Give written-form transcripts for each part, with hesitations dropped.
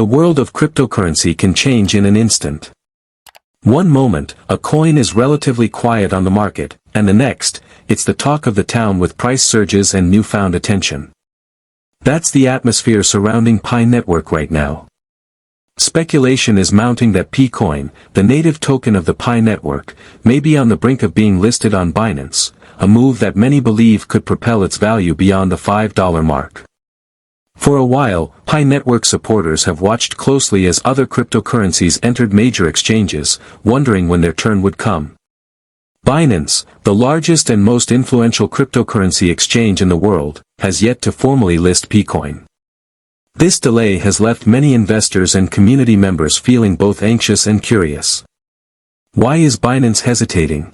The world of cryptocurrency can change in an instant. One moment, a coin is relatively quiet on the market, and the next, it's the talk of the town with price surges and newfound attention. That's the atmosphere surrounding Pi Network right now. Speculation is mounting that P-Coin, the native token of the Pi Network, may be on the brink of being listed on Binance, a move that many believe could propel its value beyond the $5 mark. For a while, Pi Network supporters have watched closely as other cryptocurrencies entered major exchanges, wondering when their turn would come. Binance, the largest and most influential cryptocurrency exchange in the world, has yet to formally list P-Coin. This delay has left many investors and community members feeling both anxious and curious. Why is Binance hesitating?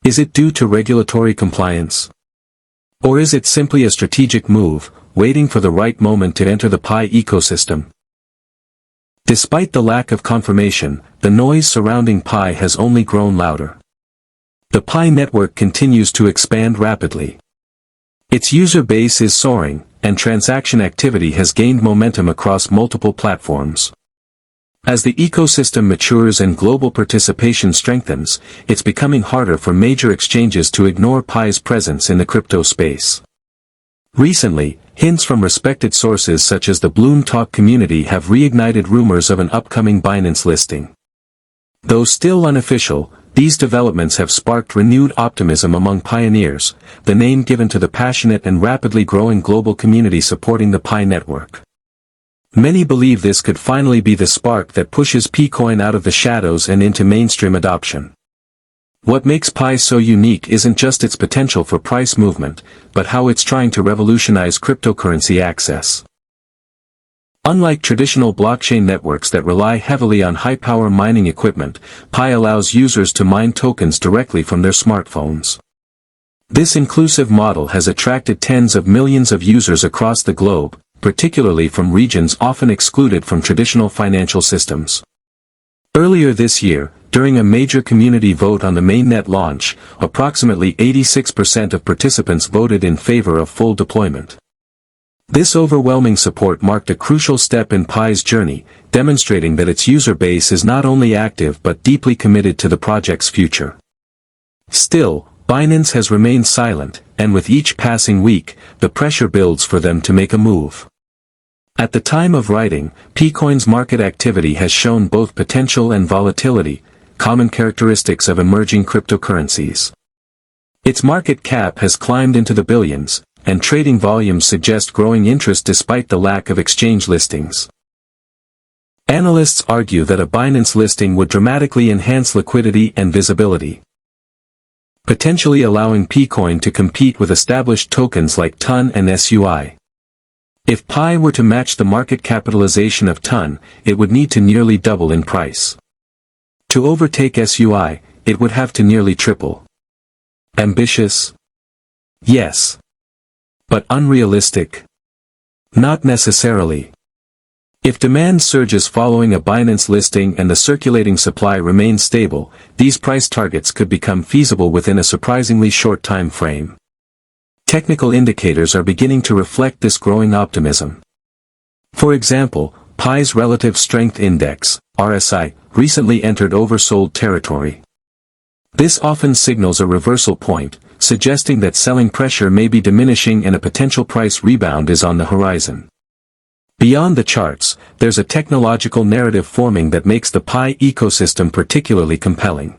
Is it due to regulatory compliance? Or is it simply a strategic move, waiting for the right moment to enter the Pi ecosystem? Despite the lack of confirmation, the noise surrounding Pi has only grown louder. The Pi network continues to expand rapidly. Its user base is soaring, and transaction activity has gained momentum across multiple platforms. As the ecosystem matures and global participation strengthens, it's becoming harder for major exchanges to ignore Pi's presence in the crypto space. Recently, hints from respected sources such as the Bloom Talk community have reignited rumors of an upcoming Binance listing. Though still unofficial, these developments have sparked renewed optimism among pioneers, the name given to the passionate and rapidly growing global community supporting the Pi network. Many believe this could finally be the spark that pushes P-Coin out of the shadows and into mainstream adoption. What makes Pi so unique isn't just its potential for price movement, but how it's trying to revolutionize cryptocurrency access. Unlike traditional blockchain networks that rely heavily on high-power mining equipment, Pi allows users to mine tokens directly from their smartphones. This inclusive model has attracted tens of millions of users across the globe, particularly from regions often excluded from traditional financial systems. Earlier this year, during a major community vote on the Mainnet launch, approximately 86% of participants voted in favor of full deployment. This overwhelming support marked a crucial step in Pi's journey, demonstrating that its user base is not only active but deeply committed to the project's future. Still, Binance has remained silent, and with each passing week, the pressure builds for them to make a move. At the time of writing, P-Coin's market activity has shown both potential and volatility, common characteristics of emerging cryptocurrencies. Its market cap has climbed into the billions, and trading volumes suggest growing interest despite the lack of exchange listings. Analysts argue that a Binance listing would dramatically enhance liquidity and visibility, potentially allowing P-Coin to compete with established tokens like TON and SUI. If Pi were to match the market capitalization of TON, it would need to nearly double in price. To overtake SUI, it would have to nearly triple. Ambitious? Yes. But unrealistic? Not necessarily. If demand surges following a Binance listing and the circulating supply remains stable, these price targets could become feasible within a surprisingly short time frame. Technical indicators are beginning to reflect this growing optimism. For example, Pi's Relative Strength Index, RSI, recently entered oversold territory. This often signals a reversal point, suggesting that selling pressure may be diminishing and a potential price rebound is on the horizon. Beyond the charts, there's a technological narrative forming that makes the Pi ecosystem particularly compelling.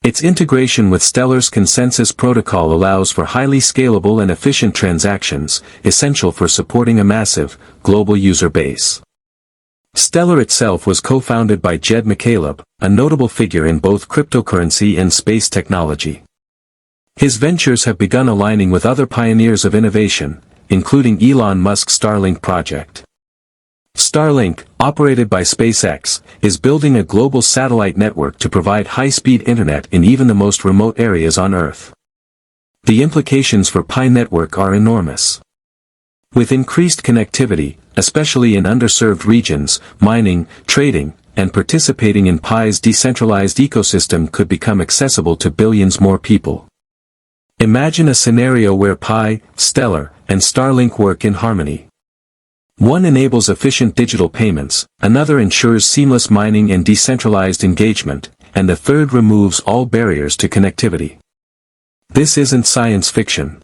Its integration with Stellar's consensus protocol allows for highly scalable and efficient transactions, essential for supporting a massive, global user base. Stellar itself was co-founded by Jed McCaleb, a notable figure in both cryptocurrency and space technology. His ventures have begun aligning with other pioneers of innovation, including Elon Musk's Starlink project. Starlink, operated by SpaceX, is building a global satellite network to provide high-speed internet in even the most remote areas on Earth. The implications for Pi network are enormous. With increased connectivity, especially in underserved regions, mining, trading, and participating in Pi's decentralized ecosystem could become accessible to billions more people. Imagine a scenario where Pi, Stellar, and Starlink work in harmony. One enables efficient digital payments, another ensures seamless mining and decentralized engagement, and the third removes all barriers to connectivity. This isn't science fiction.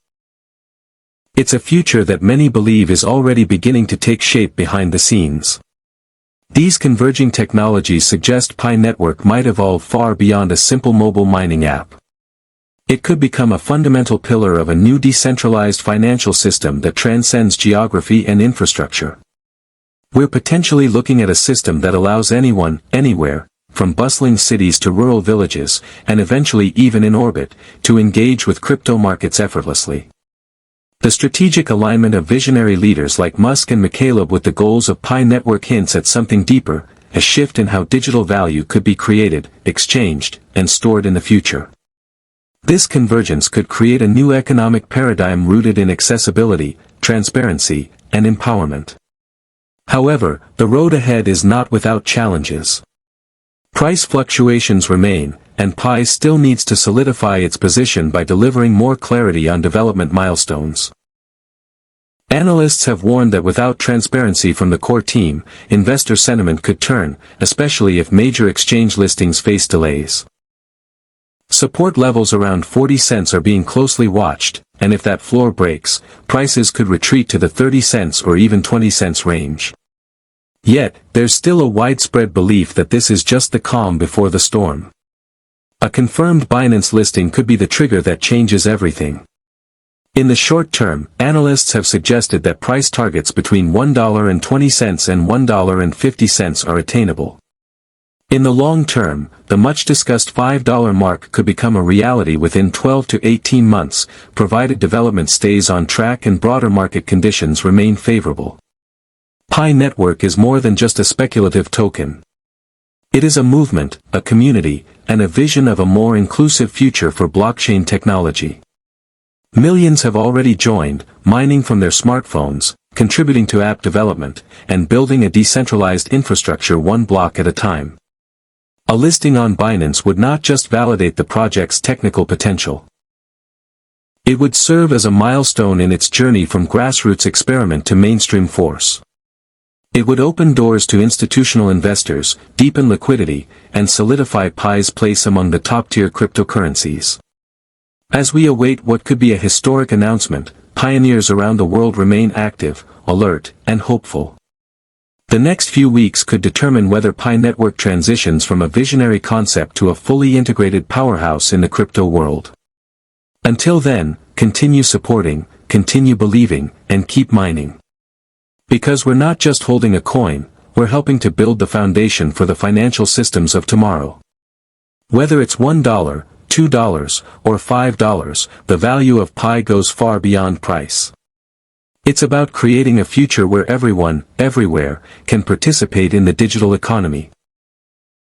It's a future that many believe is already beginning to take shape behind the scenes. These converging technologies suggest Pi Network might evolve far beyond a simple mobile mining app. It could become a fundamental pillar of a new decentralized financial system that transcends geography and infrastructure. We're potentially looking at a system that allows anyone, anywhere, from bustling cities to rural villages, and eventually even in orbit, to engage with crypto markets effortlessly. The strategic alignment of visionary leaders like Musk and McCaleb with the goals of Pi Network hints at something deeper, a shift in how digital value could be created, exchanged, and stored in the future. This convergence could create a new economic paradigm rooted in accessibility, transparency, and empowerment. However, the road ahead is not without challenges. Price fluctuations remain, and Pi still needs to solidify its position by delivering more clarity on development milestones. Analysts have warned that without transparency from the core team, investor sentiment could turn, especially if major exchange listings face delays. Support levels around 40 cents are being closely watched, and if that floor breaks, prices could retreat to the 30 cents or even 20 cents range. Yet, there's still a widespread belief that this is just the calm before the storm. A confirmed Binance listing could be the trigger that changes everything. In the short term, analysts have suggested that price targets between $1.20 and $1.50 are attainable. In the long term, the much-discussed $5 mark could become a reality within 12 to 18 months, provided development stays on track and broader market conditions remain favorable. Pi Network is more than just a speculative token. It is a movement, a community, and a vision of a more inclusive future for blockchain technology. Millions have already joined, mining from their smartphones, contributing to app development, and building a decentralized infrastructure one block at a time. A listing on Binance would not just validate the project's technical potential. It would serve as a milestone in its journey from grassroots experiment to mainstream force. It would open doors to institutional investors, deepen liquidity, and solidify Pi's place among the top-tier cryptocurrencies. As we await what could be a historic announcement, pioneers around the world remain active, alert, and hopeful. The next few weeks could determine whether Pi Network transitions from a visionary concept to a fully integrated powerhouse in the crypto world. Until then, continue supporting, continue believing, and keep mining. Because we're not just holding a coin, we're helping to build the foundation for the financial systems of tomorrow. Whether it's $1, $2, or $5, the value of Pi goes far beyond price. It's about creating a future where everyone, everywhere, can participate in the digital economy.